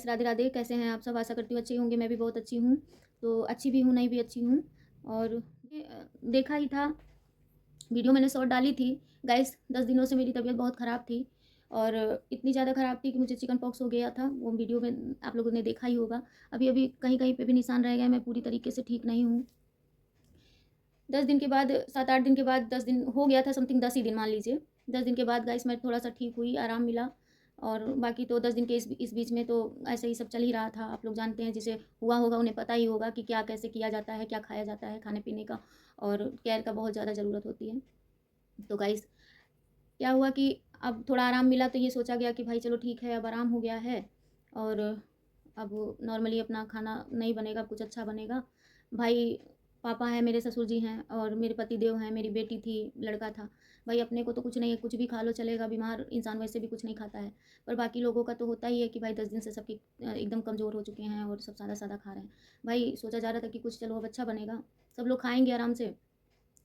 Guys Radhe Radhe, कैसे हैं आप सब? आशा करती हूँ अच्छे होंगे। मैं भी बहुत अच्छी हूँ। तो अच्छी भी हूँ, नहीं भी अच्छी हूँ। और देखा ही था, वीडियो मैंने शॉर्ट डाली थी। गाइस 10 दिनों से मेरी तबीयत बहुत ख़राब थी और इतनी ज़्यादा ख़राब थी कि मुझे चिकन पॉक्स हो गया था। वो वीडियो में आप लोगों ने देखा ही होगा। अभी अभी कहीं कहीं पे भी निशान रह गए, मैं पूरी तरीके से ठीक नहीं हूँ। 10 दिन के बाद, 7-8 दिन के बाद, 10 दिन हो गया था, समथिंग 10 ही दिन मान लीजिए। 10 दिन के बाद गाइस मैं थोड़ा-सा ठीक हुई, आराम मिला। और बाकी तो 10 दिन के इस बीच में तो ऐसे ही सब चल ही रहा था। आप लोग जानते हैं, जिसे हुआ होगा उन्हें पता ही होगा कि क्या कैसे किया जाता है, क्या खाया जाता है, खाने-पीने का और केयर का बहुत ज़्यादा ज़रूरत होती है। तो गाइस क्या हुआ कि अब थोड़ा आराम मिला तो ये सोचा गया कि भाई चलो ठीक है, अब आराम हो गया है और अब नॉर्मली अपना खाना नहीं बनेगा, कुछ अच्छा बनेगा। भाई पापा हैं, मेरे ससुर जी हैं और मेरे पतिदेव हैं, मेरी बेटी थी, लड़का था। भाई अपने को तो कुछ नहीं है, कुछ भी खा लो चलेगा, बीमार इंसान वैसे भी कुछ नहीं खाता है। पर बाकी लोगों का तो होता ही है कि भाई 10 दिन से सबकी एकदम कमज़ोर हो चुके हैं और सब सादा-सादा खा रहे हैं। भाई सोचा जा रहा था कि कुछ चलो अब अच्छा बनेगा, सब लोग खाएँगे आराम से।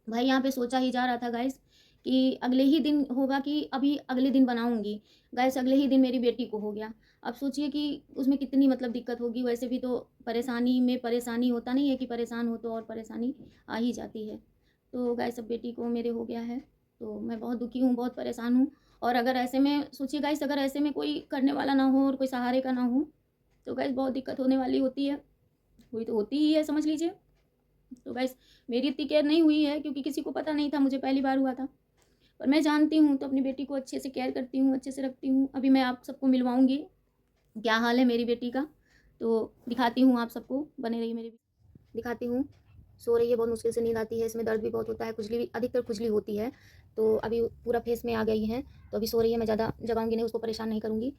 भाई यहाँ पे सोचा ही जा रहा था गाइस कि अगले ही दिन होगा, कि अभी अगले दिन बनाऊँगी। गाइस अगले ही दिन मेरी बेटी को हो गया। अब सोचिए कि उसमें कितनी मतलब दिक्कत होगी। वैसे भी तो परेशानी में परेशानी होता नहीं है कि परेशान हो तो और परेशानी आ ही जाती है। तो गाइस अब बेटी को मेरे हो गया है, तो मैं बहुत दुखी हूँ, बहुत परेशान हूँ। और अगर ऐसे में सोचिए गाइस, अगर ऐसे में कोई करने वाला ना हो और कोई सहारे का ना हो, तो गाइस बहुत दिक्कत होने वाली होती है। हुई तो होती ही है, समझ लीजिए। तो गाइस मेरी इतनी केयर नहीं हुई है क्योंकि किसी को पता नहीं था, मुझे पहली बार हुआ था। पर मैं जानती हूँ तो अपनी बेटी को अच्छे से केयर करती हूँ, अच्छे से रखती हूँ। अभी मैं आप सबको मिलवाऊँगी क्या हाल है मेरी बेटी का, तो दिखाती हूँ आप सबको, बने रहिए मेरे। दिखाती हूँ। सो रही है, बहुत मुश्किल से नींद आती है, इसमें दर्द भी बहुत होता है, खुजली भी, अधिकतर खुजली होती है। तो अभी पूरा फेस में आ गई है, तो अभी सो रही है, मैं ज़्यादा जगाऊँगी नहीं, उसको परेशान नहीं करूँगी।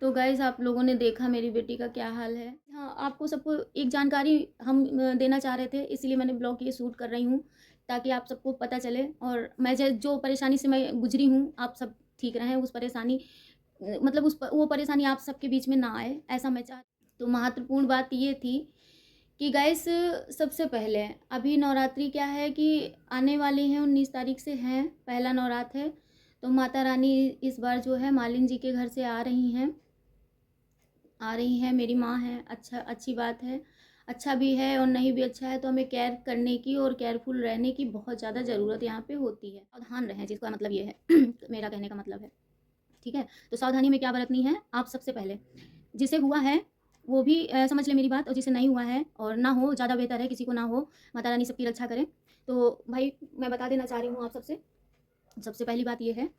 तो गाइज़ आप लोगों ने देखा मेरी बेटी का क्या हाल है। हाँ, आपको सबको एक जानकारी हम देना चाह रहे थे, इसीलिए मैंने ब्लॉग ये शूट कर रही हूँ, ताकि आप सबको पता चले और मैं जो परेशानी से मैं गुज़री हूँ, आप सब ठीक रहें। उस परेशानी मतलब वो परेशानी आप सबके बीच में ना आए, ऐसा मैं तो महत्वपूर्ण बात ये थी कि गाइस सबसे पहले अभी नवरात्रि क्या है कि आने वाली हैं, 19 तारीख से हैं, पहला नवरात्र है। तो माता रानी इस बार जो है मालिन जी के घर से आ रही हैं, मेरी माँ हैं। अच्छा, अच्छी बात है। अच्छा भी है और नहीं भी अच्छा है तो हमें केयर करने की और केयरफुल रहने की बहुत ज़्यादा ज़रूरत यहाँ पे होती है। सावधान रहें, जिसका मतलब ये है मेरा कहने का मतलब है, ठीक है? तो सावधानी में क्या बरतनी है, आप सबसे पहले जिसे हुआ है वो भी समझ ले मेरी बात, और जिसे नहीं हुआ है और ना हो, ज़्यादा बेहतर है किसी को ना हो। माता रानी सबकी रक्षा करें। तो भाई मैं बता देना चाह रही हूँ आप सबसे, सबसे पहली बात ये है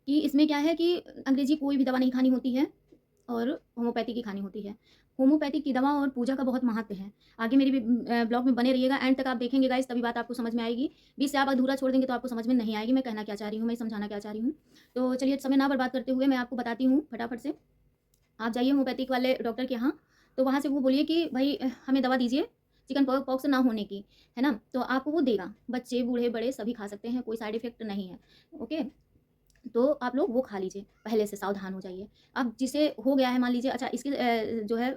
कि इसमें क्या है कि अंग्रेजी कोई भी दवा नहीं खानी होती है और होम्योपैथी की खानी होती है। होम्योपैथी की दवा और पूजा का बहुत महत्व है। आगे मेरी भी ब्लॉग में बने रहिएगा, एंड तक आप देखेंगे गाइस, तभी बात आपको समझ में आएगी। बीच से आप अधूरा छोड़ देंगे तो आपको समझ में नहीं आएगी मैं कहना क्या चाह रही हूँ, मैं समझाना क्या चाह रही हूँ। तो चलिए समय ना बर्बाद करते हुए मैं आपको बताती हूँ फटाफट से। आप जाइए होम्योपैथिक वाले डॉक्टर के यहाँ, तो वहाँ से वो बोलिए कि भाई हमें दवा दीजिए चिकन पॉक्स ना होने की, है ना? तो आपको वो देगा। बच्चे, बूढ़े, बड़े सभी खा सकते हैं, कोई साइड इफ़ेक्ट नहीं है। ओके? तो आप लोग वो खा लीजिए, पहले से सावधान हो जाइए। अब जिसे हो गया है मान लीजिए, अच्छा इसके जो है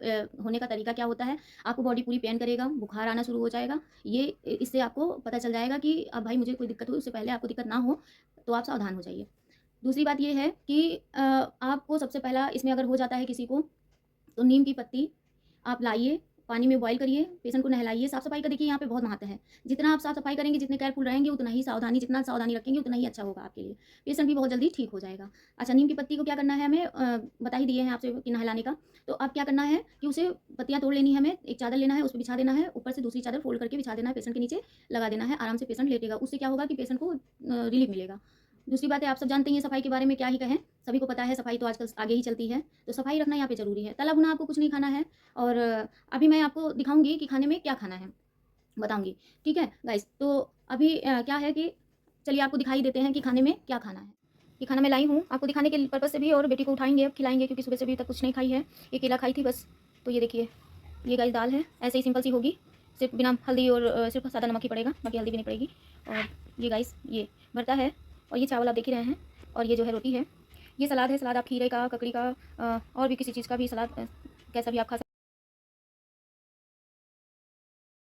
होने का तरीका क्या होता है, आपको बॉडी पूरी पेन करेगा, बुखार आना शुरू हो जाएगा। ये इससे आपको पता चल जाएगा कि अब भाई मुझे कोई दिक्कत हुई, उससे पहले आपको दिक्कत ना हो, तो आप सावधान हो जाइए। दूसरी बात ये है कि आपको सबसे पहला इसमें अगर हो जाता है किसी को, तो नीम की पत्ती आप लाइए, पानी में बॉयल करिए, पेशेंट को नहलाइए। साफ-सफाई का देखिए यहाँ पे बहुत महत्व है। जितना आप साफ-सफाई करेंगे, जितने केयरफुल रहेंगे, उतना ही सावधानी, जितना सावधानी रखेंगे उतना ही अच्छा होगा आपके लिए। पेशेंट भी बहुत जल्दी ठीक हो जाएगा। अच्छा, नीम की पत्ती को क्या करना है हमें, बता ही दिए हैं आपसे कि नहलाने का। तो अब क्या करना है कि उसे पत्तियाँ तोड़ लेनी है हमें, एक चादर लेना है, उस पे बिछा देना है, ऊपर से दूसरी चादर फ़ोल्ड करके बिछा देना है, पेशेंट के नीचे लगा देना है, आराम से पेशेंट लेटेगा। उससे क्या होगा कि पेशेंट को रिलीफ़ मिलेगा। दूसरी बात है, आप सब जानते ही हैं सफाई के बारे में क्या ही कहें, सभी को पता है सफाई तो आजकल आगे ही चलती है, तो सफाई रखना यहाँ पे ज़रूरी है। तला भुना आपको कुछ नहीं खाना है और अभी मैं आपको दिखाऊँगी कि खाने में क्या खाना है, बताऊँगी, ठीक है गाइस? तो अभी क्या है कि चलिए आपको दिखाई देते हैं कि खाने में क्या खाना है। ये खाना मैं लाई हूँ आपको दिखाने के पर्पज़ से भी, और बेटी को उठाएँगे अब खिलाएँगे क्योंकि सुबह से अभी तक कुछ नहीं खाई है, ये केला खाई थी बस। तो ये देखिए, ये गाइस दाल है, ऐसे ही सिंपल सी होगी, सिर्फ़ बिना हल्दी और सिर्फ़ सादा नमक ही पड़ेगा, बाकी हल्दी भी नहीं पड़ेगी। और ये गाइस ये भरता है और ये चावल आप देख ही रहे हैं, और ये जो है रोटी है। ये सलाद है, सलाद आप खीरे का, ककड़ी का और भी किसी चीज़ का भी सलाद कैसा भी आप खा